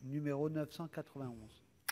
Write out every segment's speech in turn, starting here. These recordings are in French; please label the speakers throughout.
Speaker 1: Numéro 991.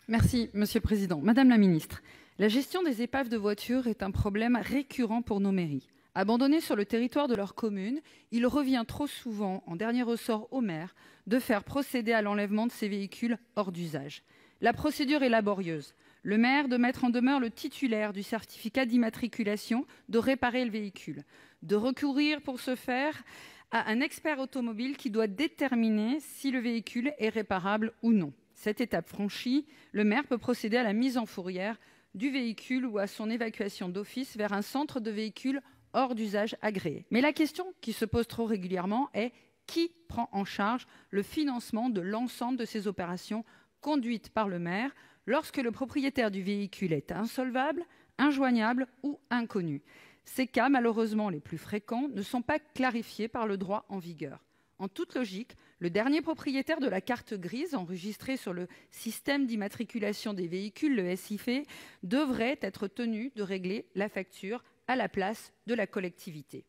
Speaker 2: Merci, Monsieur le Président. Madame la Ministre, la gestion des épaves de voitures est un problème récurrent pour nos mairies. Abandonnés sur le territoire de leur commune, il revient trop souvent, en dernier ressort aux maires, de faire procéder à l'enlèvement de ces véhicules hors d'usage. La procédure est laborieuse. Le maire de mettre en demeure le titulaire du certificat d'immatriculation de réparer le véhicule, de recourir pour ce faire à un expert automobile qui doit déterminer si le véhicule est réparable ou non. Cette étape franchie, le maire peut procéder à la mise en fourrière du véhicule ou à son évacuation d'office vers un centre de véhicules hors d'usage agréé. Mais la question qui se pose trop régulièrement est qui prend en charge le financement de l'ensemble de ces opérations conduites par le maire lorsque le propriétaire du véhicule est insolvable, injoignable ou inconnu. Ces cas, malheureusement les plus fréquents, ne sont pas clarifiés par le droit en vigueur. En toute logique, le dernier propriétaire de la carte grise enregistrée sur le système d'immatriculation des véhicules, le SIV, devrait être tenu de régler la facture à la place de la collectivité.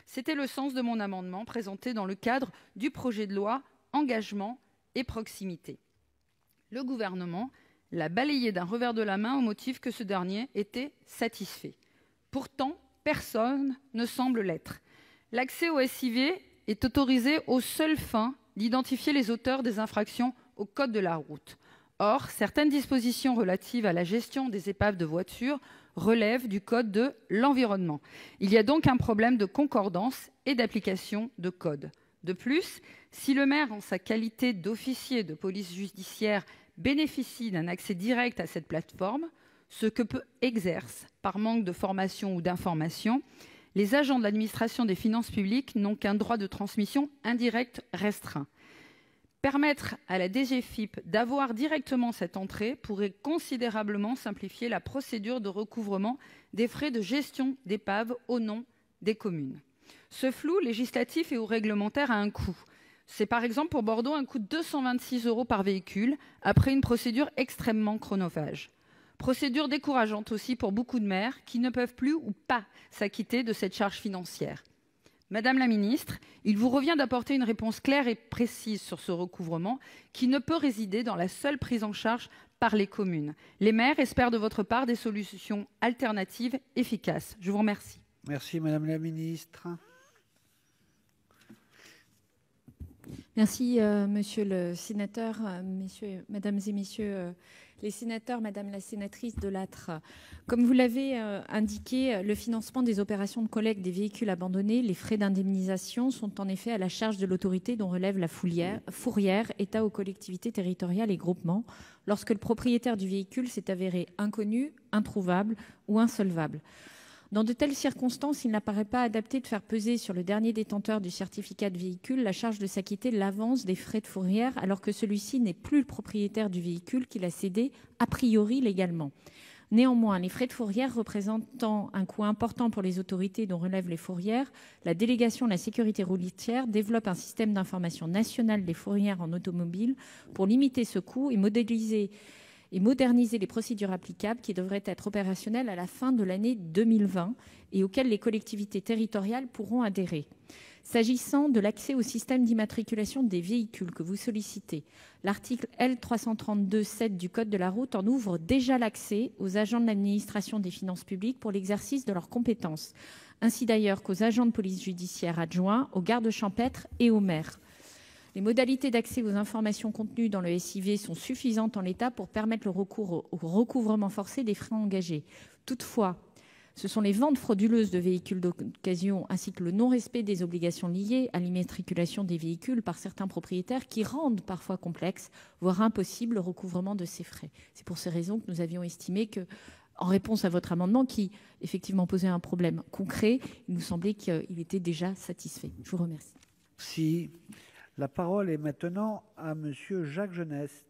Speaker 2: C'était le sens de mon amendement présenté dans le cadre du projet de loi Engagement et proximité. Le gouvernement l'a balayé d'un revers de la main au motif que ce dernier était satisfait. Pourtant, personne ne semble l'être. L'accès au SIV est autorisé aux seules fins d'identifier les auteurs des infractions au code de la route. Or, certaines dispositions relatives à la gestion des épaves de voitures relèvent du code de l'environnement. Il y a donc un problème de concordance et d'application de code. De plus, si le maire, en sa qualité d'officier de police judiciaire, bénéficie d'un accès direct à cette plateforme, ce que peu exercent, par manque de formation ou d'information, les agents de l'administration des finances publiques n'ont qu'un droit de transmission indirect restreint. Permettre à la DGFiP d'avoir directement cette entrée pourrait considérablement simplifier la procédure de recouvrement des frais de gestion d'épave au nom des communes. Ce flou législatif et ou réglementaire a un coût. C'est par exemple pour Bordeaux un coût de 226 € par véhicule après une procédure extrêmement chronophage. Procédure décourageante aussi pour beaucoup de maires qui ne peuvent plus ou pas s'acquitter de cette charge financière. Madame la ministre, il vous revient d'apporter une réponse claire et précise sur ce recouvrement qui ne peut résider dans la seule prise en charge par les communes. Les maires espèrent de votre part des solutions alternatives efficaces. Je vous remercie.
Speaker 1: Merci Madame la ministre.
Speaker 3: Merci, monsieur le sénateur, mesdames et messieurs les sénateurs, madame la sénatrice Delattre. Comme vous l'avez indiqué, le financement des opérations de collecte des véhicules abandonnés, les frais d'indemnisation sont en effet à la charge de l'autorité dont relève la fourrière, État ou collectivités territoriales et groupements, lorsque le propriétaire du véhicule s'est avéré inconnu, introuvable ou insolvable. Dans de telles circonstances, il n'apparaît pas adapté de faire peser sur le dernier détenteur du certificat de véhicule la charge de s'acquitter de l'avance des frais de fourrière, alors que celui-ci n'est plus le propriétaire du véhicule qu'il a cédé a priori légalement. Néanmoins, les frais de fourrière représentant un coût important pour les autorités dont relèvent les fourrières, la délégation de la sécurité routière développe un système d'information national des fourrières en automobile pour limiter ce coût et moderniser les procédures applicables qui devraient être opérationnelles à la fin de l'année 2020 et auxquelles les collectivités territoriales pourront adhérer. S'agissant de l'accès au système d'immatriculation des véhicules que vous sollicitez, l'article L332-7 du Code de la route en ouvre déjà l'accès aux agents de l'administration des finances publiques pour l'exercice de leurs compétences, ainsi d'ailleurs qu'aux agents de police judiciaire adjoints, aux gardes champêtres et aux maires. Les modalités d'accès aux informations contenues dans le SIV sont suffisantes en l'état pour permettre le recours au recouvrement forcé des frais engagés. Toutefois, ce sont les ventes frauduleuses de véhicules d'occasion ainsi que le non-respect des obligations liées à l'immatriculation des véhicules par certains propriétaires qui rendent parfois complexe, voire impossible, le recouvrement de ces frais. C'est pour ces raisons que nous avions estimé que, en réponse à votre amendement qui effectivement posait un problème concret, il nous semblait qu'il était déjà satisfait. Je vous remercie.
Speaker 1: Merci. La parole est maintenant à Monsieur Jacques Genest.